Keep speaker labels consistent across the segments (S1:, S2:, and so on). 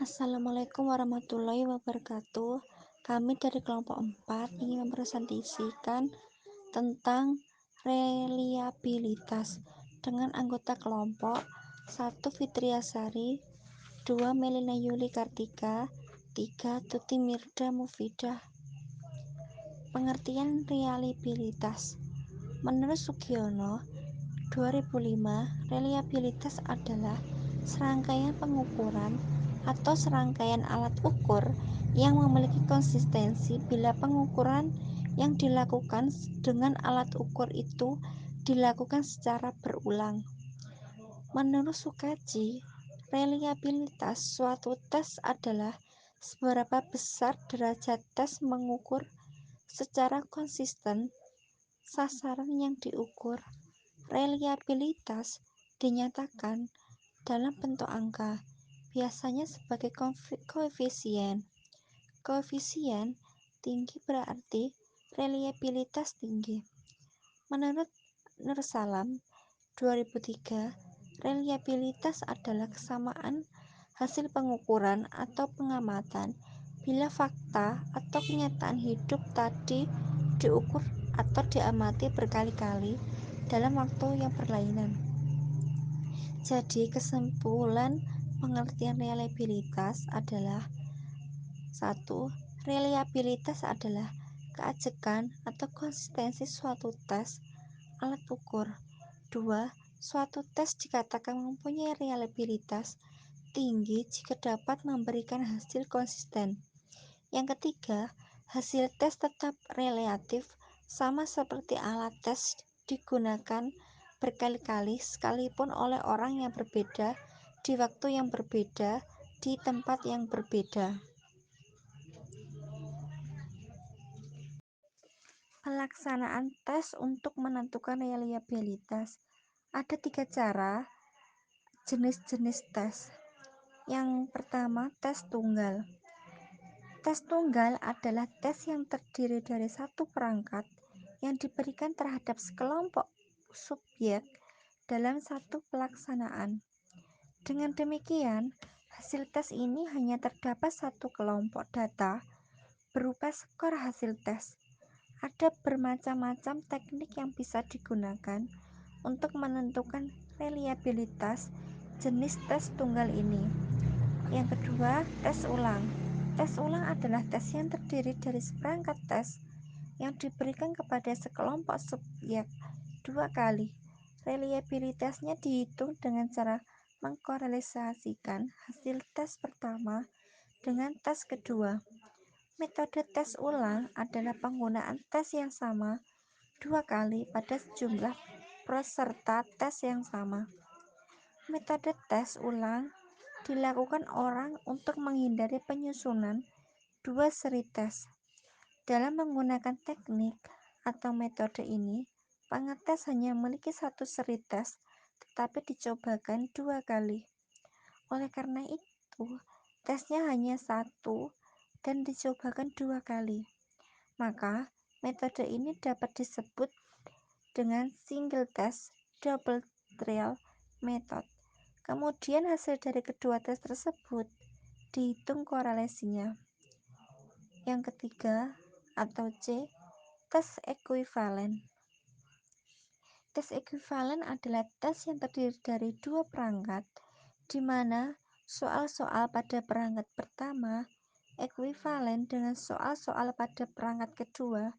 S1: Assalamualaikum warahmatullahi wabarakatuh. Kami dari kelompok 4 ingin mempresentasikan tentang reliabilitas dengan anggota kelompok 1 Fitriasari, 2 Melina Yuli Kartika, 3 Tuti Mirda Mufidah. Pengertian reliabilitas menurut Sugiono 2005, reliabilitas adalah serangkaian pengukuran atau serangkaian alat ukur yang memiliki konsistensi bila pengukuran yang dilakukan dengan alat ukur itu dilakukan secara berulang. Menurut Sukaji, reliabilitas suatu tes adalah seberapa besar derajat tes mengukur secara konsisten sasaran yang diukur. Reliabilitas dinyatakan dalam bentuk angka, biasanya sebagai koefisien. Koefisien tinggi berarti reliabilitas tinggi. Menurut Nursalam 2003, reliabilitas adalah kesamaan hasil pengukuran atau pengamatan bila fakta atau kenyataan hidup tadi diukur atau diamati berkali-kali dalam waktu yang berlainan. Jadi kesimpulan pengertian reliabilitas adalah 1. Reliabilitas adalah keajekan atau konsistensi suatu tes alat ukur. 2. Suatu tes dikatakan mempunyai reliabilitas tinggi jika dapat memberikan hasil konsisten. Yang ketiga, hasil tes tetap relatif sama seperti alat tes digunakan berkali-kali sekalipun oleh orang yang berbeda di waktu yang berbeda di tempat yang berbeda. Pelaksanaan tes untuk menentukan reliabilitas. Ada 3 cara jenis-jenis tes. Yang pertama, tes tunggal. Tes tunggal adalah tes yang terdiri dari satu perangkat yang diberikan terhadap sekelompok subjek dalam satu pelaksanaan. Dengan demikian, hasil tes ini hanya terdapat satu kelompok data berupa skor hasil tes. Ada bermacam-macam teknik yang bisa digunakan untuk menentukan reliabilitas jenis tes tunggal ini. Yang kedua, tes ulang. Tes ulang adalah tes yang terdiri dari seperangkat tes yang diberikan kepada sekelompok subjek 2 kali. Reliabilitasnya dihitung dengan cara mengkorelasikan hasil tes pertama dengan tes kedua. Metode tes ulang adalah penggunaan tes yang sama 2 kali pada sejumlah peserta tes yang sama. Metode tes ulang dilakukan orang untuk menghindari penyusunan 2 seri tes. Dalam menggunakan teknik atau metode ini, pengetes hanya memiliki 1 seri tes, tetapi dicobakan 2 kali. Oleh karena itu, tesnya hanya 1 dan dicobakan 2 kali. Maka, metode ini dapat disebut dengan single test, double trial method. Kemudian hasil dari kedua tes tersebut dihitung korelasinya. Yang ketiga atau C, tes ekuivalen. Tes ekuivalen adalah tes yang terdiri dari 2 perangkat, di mana soal-soal pada perangkat pertama ekuivalen dengan soal-soal pada perangkat kedua.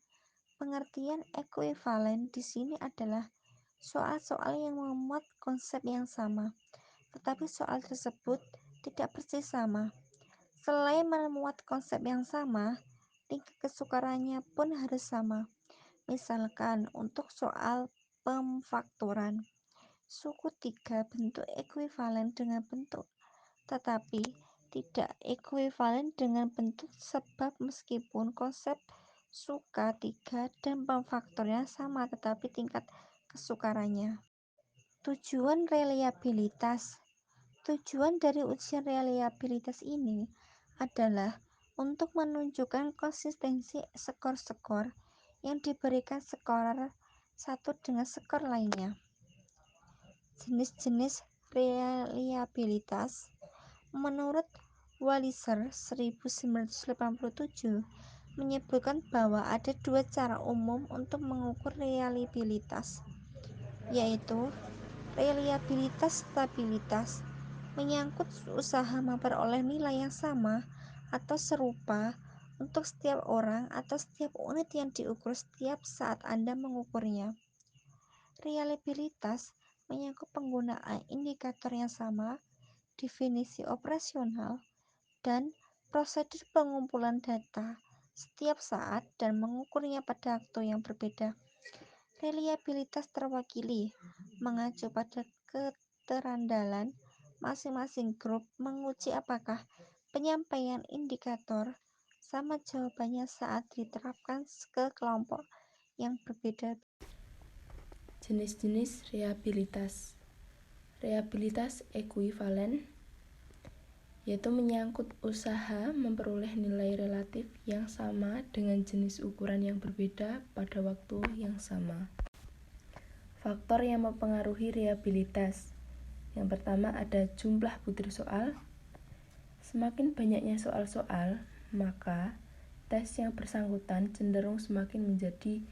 S1: Pengertian ekuivalen di sini adalah soal-soal yang memuat konsep yang sama, tetapi soal tersebut tidak persis sama. Selain memuat konsep yang sama, tingkat kesukarannya pun harus sama. Misalkan untuk soal pemfaktoran, suku 3 bentuk ekuivalen dengan bentuk, tetapi tidak ekuivalen dengan bentuk sebab meskipun konsep suka 3 dan pemfaktornya sama tetapi tingkat kesukarannya. Tujuan reliabilitas. Tujuan dari ujian reliabilitas ini adalah untuk menunjukkan konsistensi skor-skor yang diberikan scorer satu dengan skor lainnya. Jenis-jenis reliabilitas. Menurut Walliser 1987 menyebutkan bahwa ada dua cara umum untuk mengukur reliabilitas, yaitu reliabilitas stabilitas, menyangkut usaha memperoleh nilai yang sama atau serupa untuk setiap orang atau setiap unit yang diukur setiap saat Anda mengukurnya. Reliabilitas menyangkut penggunaan indikator yang sama, definisi operasional, dan prosedur pengumpulan data setiap saat dan mengukurnya pada waktu yang berbeda. Reliabilitas terwakili mengacu pada keterandalan masing-masing grup menguji apakah penyampaian indikator sama jawabannya saat diterapkan ke kelompok yang berbeda.
S2: Jenis-jenis reliabilitas. Reliabilitas ekuivalen yaitu menyangkut usaha memperoleh nilai relatif yang sama dengan jenis ukuran yang berbeda pada waktu yang sama. Faktor yang mempengaruhi reliabilitas. Yang pertama ada jumlah butir soal. Semakin banyaknya soal-soal, maka tes yang bersangkutan cenderung semakin menjadi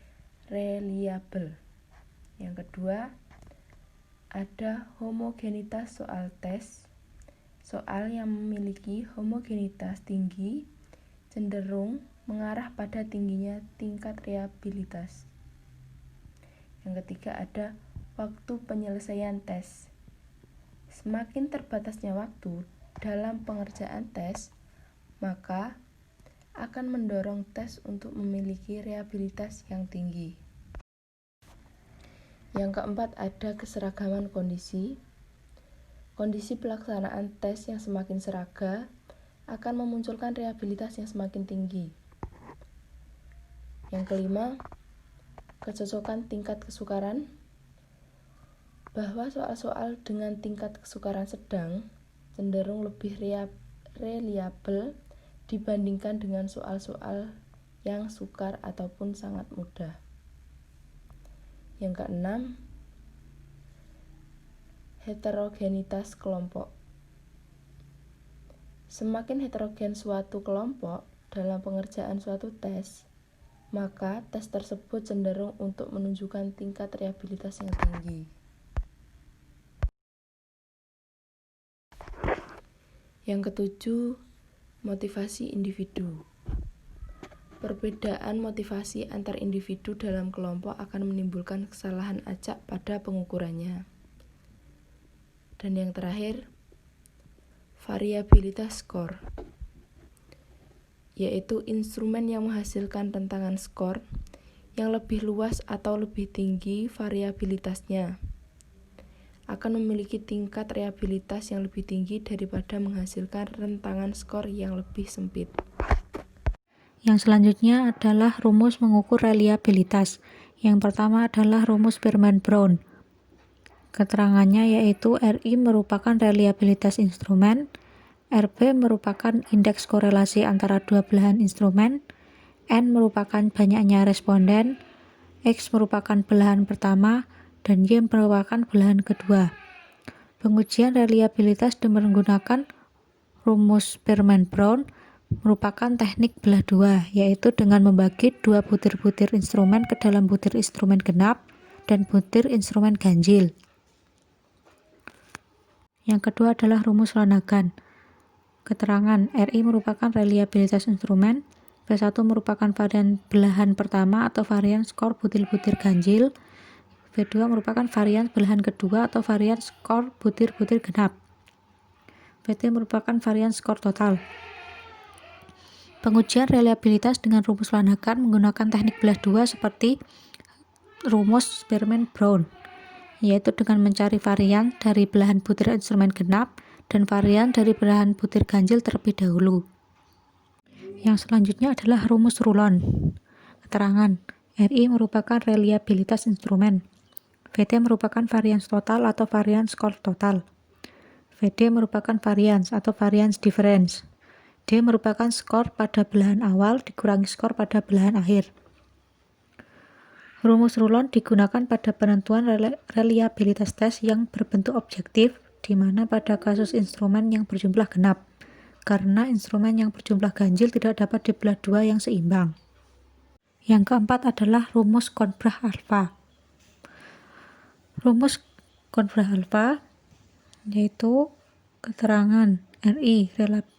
S2: reliable. Yang kedua, ada homogenitas soal tes. Soal yang memiliki homogenitas tinggi cenderung mengarah pada tingginya tingkat reliabilitas. Yang ketiga ada waktu penyelesaian tes. Semakin terbatasnya waktu dalam pengerjaan tes, maka akan mendorong tes untuk memiliki reliabilitas yang tinggi. Yang keempat ada keseragaman kondisi. Kondisi pelaksanaan tes yang semakin seragam akan memunculkan reliabilitas yang semakin tinggi. Yang kelima, kecocokan tingkat kesukaran. Bahwa soal-soal dengan tingkat kesukaran sedang cenderung lebih reliable dibandingkan dengan soal-soal yang sukar ataupun sangat mudah. Yang keenam, heterogenitas kelompok. Semakin heterogen suatu kelompok dalam pengerjaan suatu tes, maka tes tersebut cenderung untuk menunjukkan tingkat reliabilitas yang tinggi. Yang ketujuh, motivasi individu. Perbedaan motivasi antar individu dalam kelompok akan menimbulkan kesalahan acak pada pengukurannya. Dan yang terakhir, variabilitas skor, yaitu instrumen yang menghasilkan rentangan skor yang lebih luas atau lebih tinggi variabilitasnya akan memiliki tingkat reliabilitas yang lebih tinggi daripada menghasilkan rentangan skor yang lebih sempit.
S3: Yang selanjutnya adalah rumus mengukur reliabilitas. Yang pertama adalah rumus Bierman-Brown. Keterangannya yaitu RI merupakan reliabilitas instrumen, RB merupakan indeks korelasi antara dua belahan instrumen, N merupakan banyaknya responden, X merupakan belahan pertama, dan Y merupakan belahan kedua. Pengujian reliabilitas dengan menggunakan rumus Bierman-Brown merupakan teknik belah dua, yaitu dengan membagi dua butir-butir instrumen ke dalam butir instrumen genap dan butir instrumen ganjil. Yang kedua adalah rumus Flanagan. Keterangan RI merupakan reliabilitas instrumen, V1 merupakan varian belahan pertama atau varian skor butir-butir ganjil, V2 merupakan varian belahan kedua atau varian skor butir-butir genap, VT merupakan varian skor total. Pengujian reliabilitas dengan rumus Flanagan menggunakan teknik belah dua seperti rumus Bierman-Brown, yaitu dengan mencari varian dari belahan butir instrumen genap dan varian dari belahan butir ganjil terlebih dahulu. Yang selanjutnya adalah rumus Rulon. Keterangan RI merupakan reliabilitas instrumen, VT merupakan varians total atau varians skor total, VD merupakan varians atau variance difference, D merupakan skor pada belahan awal dikurangi skor pada belahan akhir. Rumus Rulon digunakan pada penentuan reliabilitas tes yang berbentuk objektif, di mana pada kasus instrumen yang berjumlah genap, karena instrumen yang berjumlah ganjil tidak dapat dibelah dua yang seimbang. Yang keempat adalah rumus Kornbrach alfa. Rumus Kornbrach alfa yaitu keterangan RI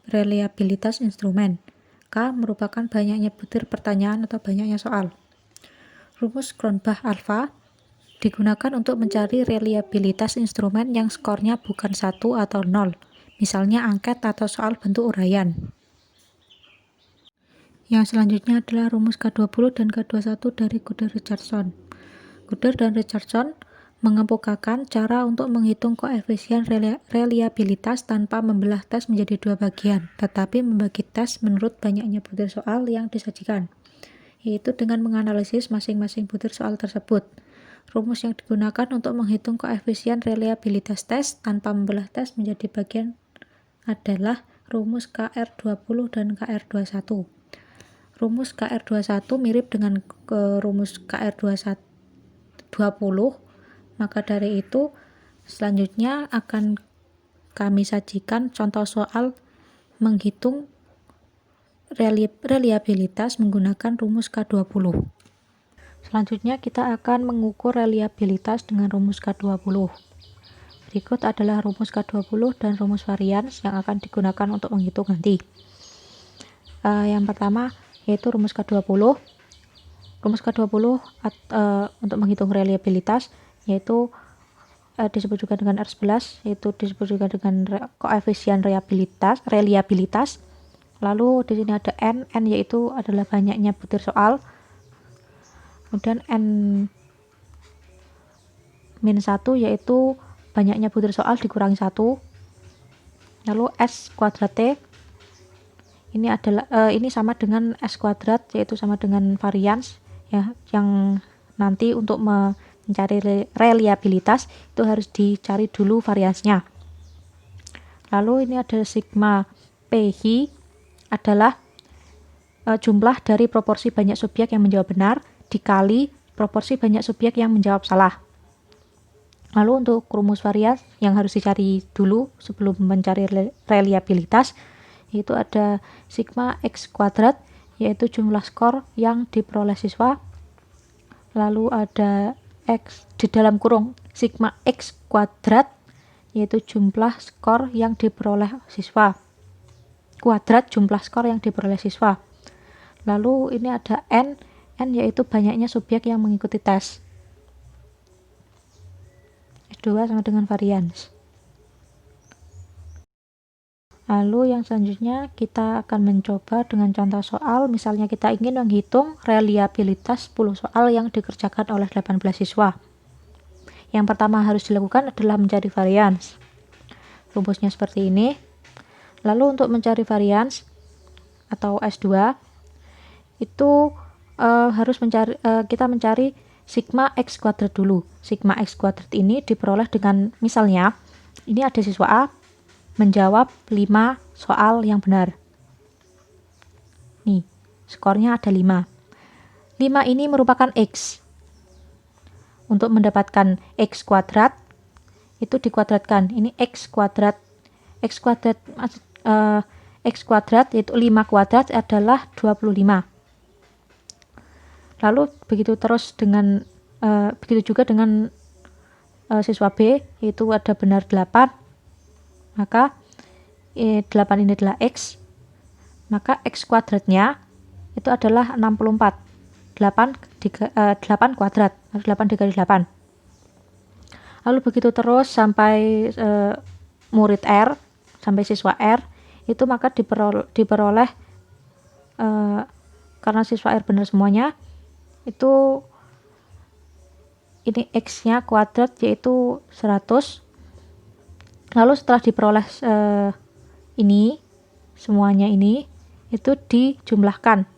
S3: reliabilitas instrumen, K merupakan banyaknya butir pertanyaan atau banyaknya soal. Rumus Kornbrach alfa digunakan untuk mencari reliabilitas instrumen yang skornya bukan 1 atau 0, misalnya angket atau soal bentuk uraian. Yang selanjutnya adalah rumus K20 dan K21 dari Goodell-Richardson. Goodell dan Richardson mengemukakan cara untuk menghitung koefisien reliabilitas tanpa membelah tes menjadi dua bagian, tetapi membagi tes menurut banyaknya butir soal yang disajikan, yaitu dengan menganalisis masing-masing butir soal tersebut. Rumus yang digunakan untuk menghitung koefisien reliabilitas tes tanpa membelah tes menjadi bagian adalah rumus KR20 dan KR21. Rumus KR21 mirip dengan rumus KR20, maka dari itu selanjutnya akan kami sajikan contoh soal menghitung reliabilitas menggunakan rumus K20. Selanjutnya kita akan mengukur reliabilitas dengan rumus K20. Berikut adalah rumus K20 dan rumus varians yang akan digunakan untuk menghitung nanti. Yang pertama yaitu rumus K20. Rumus K20 untuk menghitung reliabilitas yaitu disebut juga dengan R11, yaitu disebut juga dengan koefisien reliabilitas. Lalu di sini ada N yaitu adalah banyaknya butir soal. Kemudian N-1 yaitu banyaknya butir soal dikurangi 1. Lalu S kuadrat T ini adalah ini sama dengan S kuadrat, yaitu sama dengan varians ya, yang nanti untuk mencari reliabilitas itu harus dicari dulu variansnya. Lalu ini ada sigma PI adalah jumlah dari proporsi banyak subjek yang menjawab benar dikali proporsi banyak subjek yang menjawab salah. Lalu untuk rumus varians yang harus dicari dulu sebelum mencari reliabilitas yaitu ada sigma X kuadrat, yaitu jumlah skor yang diperoleh siswa. Lalu ada X di dalam kurung sigma X kuadrat, yaitu jumlah skor yang diperoleh siswa. Kuadrat jumlah skor yang diperoleh siswa. Lalu ini ada N yaitu banyaknya subjek yang mengikuti tes. S2 sama dengan varians. Lalu yang selanjutnya kita akan mencoba dengan contoh soal, misalnya kita ingin menghitung reliabilitas 10 soal yang dikerjakan oleh 18 siswa. Yang pertama harus dilakukan adalah mencari varians. Rumusnya seperti ini. Lalu untuk mencari varians atau S2 itu kita mencari sigma X kuadrat dulu. Sigma X kuadrat ini diperoleh dengan misalnya ini ada siswa A menjawab 5 soal yang benar. Nih, skornya ada 5. 5 ini merupakan X. Untuk mendapatkan X kuadrat itu dikuadratkan. Ini X kuadrat. X kuadrat yaitu 5 kuadrat adalah 25. Lalu begitu juga dengan siswa B, yaitu ada benar 8, maka 8 ini adalah X, maka X kuadratnya itu adalah 64. 8 kuadrat, 8 dikali 8. Lalu begitu terus sampai murid R, sampai siswa R, itu maka diperoleh karena siswa R benar semuanya, itu ini X-nya kuadrat yaitu 100. Lalu setelah diperoleh ini semuanya ini itu dijumlahkan.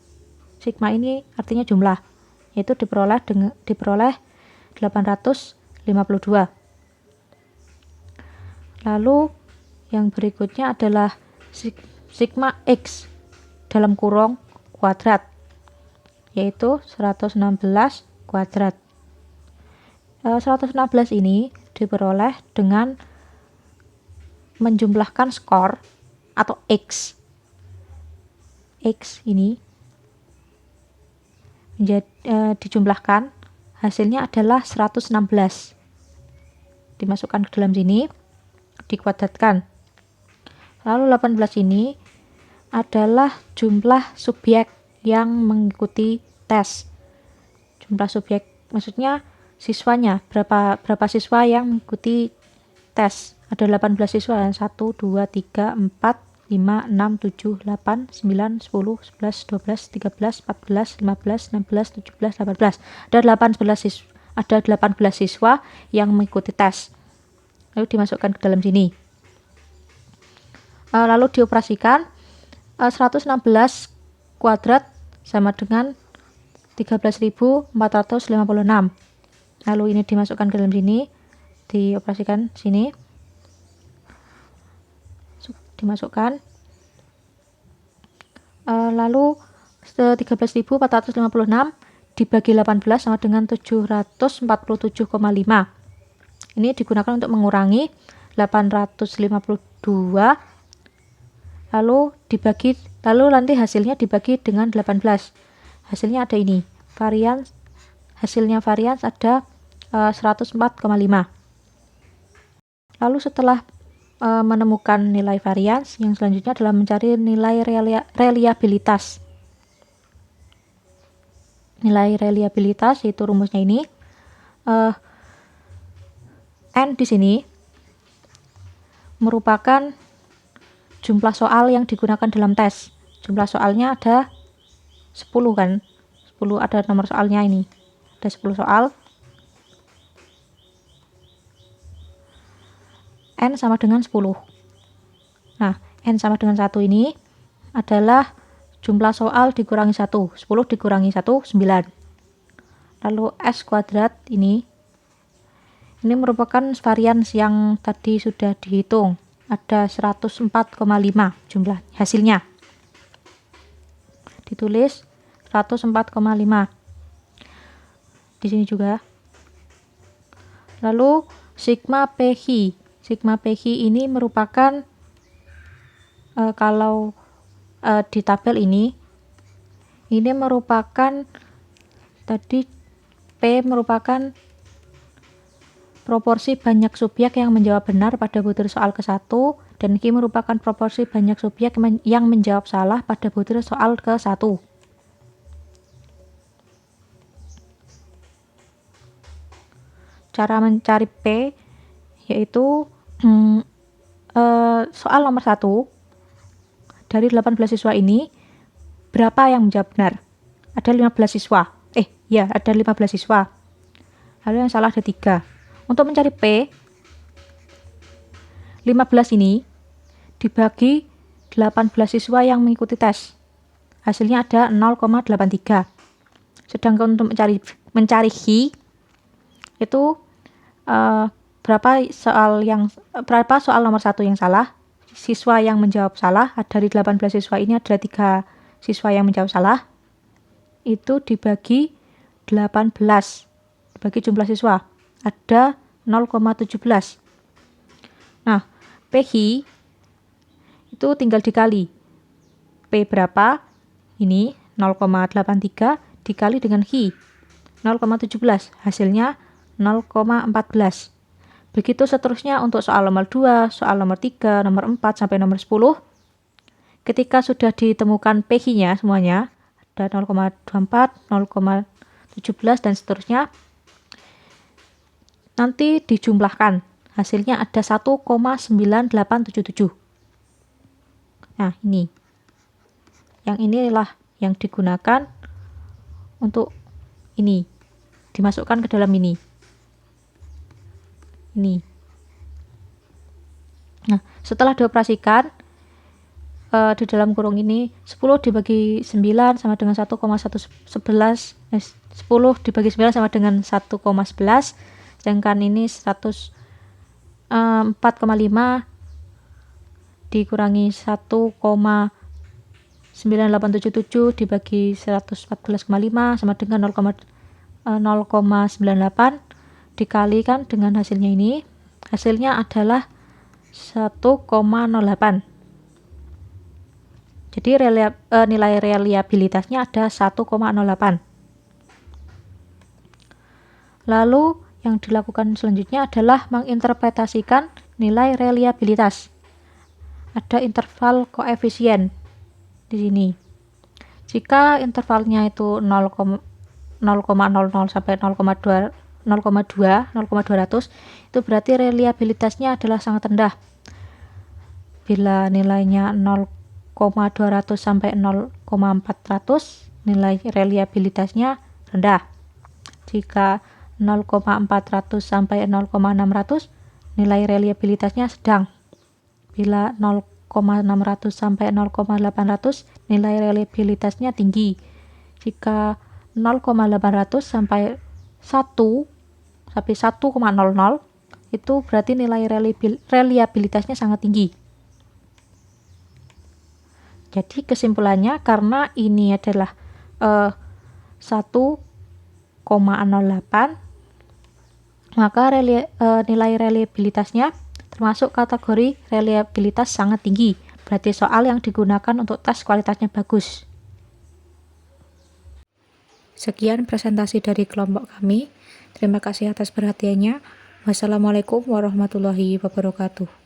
S3: Sigma ini artinya jumlah, yaitu diperoleh 852. Lalu yang berikutnya adalah sigma X dalam kurung kuadrat, yaitu 116 kuadrat. 116 ini diperoleh dengan menjumlahkan skor atau X. X ini dijumlahkan, hasilnya adalah 116. Dimasukkan ke dalam sini, dikuadratkan. Lalu 18 ini adalah jumlah subjek yang mengikuti tes. Jumlah subjek maksudnya siswanya, berapa siswa yang mengikuti tes. Ada 18 siswa, 1, 2, 3, 4, 5, 6, 7, 8, 9, 10, 11, 12, 13, 14, 15, 16, 17, 18. Ada 18 siswa yang mengikuti tes. Lalu dimasukkan ke dalam sini. Lalu dioperasikan, 116 kuadrat sama dengan 13.456. Lalu ini dimasukkan ke dalam sini, dioperasikan sini, dimasukkan. Lalu 13.456 dibagi 18 sama dengan 747,5. Ini digunakan untuk mengurangi 852. Lalu nanti hasilnya dibagi dengan 18. Hasilnya ada ini. Hasilnya varians ada 104,5. Lalu setelah menemukan nilai varians, yang selanjutnya adalah mencari nilai reliabilitas. Nilai reliabilitas yaitu rumusnya ini. N di sini merupakan jumlah soal yang digunakan dalam tes. Jumlah soalnya ada 10 kan? 10 ada nomor soalnya ini. Ada 10 soal. N sama dengan 10. Nah, N sama dengan 1 ini adalah jumlah soal dikurangi 1. 10 dikurangi 1, 9. Lalu S kuadrat ini merupakan varians yang tadi sudah dihitung. Ada 104,5 jumlah hasilnya. Ditulis 104,5. Di sini juga. Lalu sigma PH. Sigma PH ini merupakan kalau di tabel ini merupakan tadi P merupakan proporsi banyak subjek yang menjawab benar pada butir soal ke-1 dan Q merupakan proporsi banyak subjek yang menjawab salah pada butir soal ke-1. Cara mencari P yaitu soal nomor 1 dari 18 siswa ini berapa yang menjawab benar? Ada 15 siswa. Ada 15 siswa. Lalu yang salah ada 3. Untuk mencari P, 15 ini dibagi 18 siswa yang mengikuti tes. Hasilnya ada 0,83. Sedangkan untuk mencari H itu berapa soal nomor 1 yang salah? Siswa yang menjawab salah, dari 18 siswa ini ada 3 siswa yang menjawab salah. Itu dibagi 18. Dibagi jumlah siswa. Ada 0,17. Nah, PH itu tinggal dikali. P berapa? Ini 0,83 dikali dengan H 0,17. Hasilnya 0,14. Begitu seterusnya untuk soal nomor 2, soal nomor 3, nomor 4 sampai nomor 10. Ketika sudah ditemukan PH-nya semuanya, ada 0,24, 0,17 dan seterusnya. Nanti dijumlahkan, hasilnya ada 1,9877. Nah, ini. Yang inilah yang digunakan untuk ini. Dimasukkan ke dalam ini. Ini. Nah, setelah dioperasikan, di dalam kurung ini 10 dibagi 9 sama dengan 1,111. 10 dibagi 9 sama dengan 1,11. Sedangkan ini 4,5 dikurangi 1,9877 dibagi 114,5 sama dengan 0,98 dikalikan dengan hasilnya ini. Hasilnya adalah 1,08. Jadi nilai reliabilitasnya ada 1,08. Lalu yang dilakukan selanjutnya adalah menginterpretasikan nilai reliabilitas. Ada interval koefisien di sini. Jika intervalnya itu 0,00 sampai 0,200, itu berarti reliabilitasnya adalah sangat rendah. Bila nilainya 0,200 sampai 0,400, nilai reliabilitasnya rendah. Jika 0,400 sampai 0,600, nilai reliabilitasnya sedang. Bila 0,600 sampai 0,800, nilai reliabilitasnya tinggi. Jika 0,800 sampai 1 sampai 1,00, itu berarti nilai reliabilitasnya sangat tinggi. Jadi kesimpulannya, karena ini adalah 1,08, maka nilai reliabilitasnya termasuk kategori reliabilitas sangat tinggi. Berarti soal yang digunakan untuk tes kualitasnya bagus. Sekian presentasi dari kelompok kami. Terima kasih atas perhatiannya. Wassalamualaikum warahmatullahi wabarakatuh.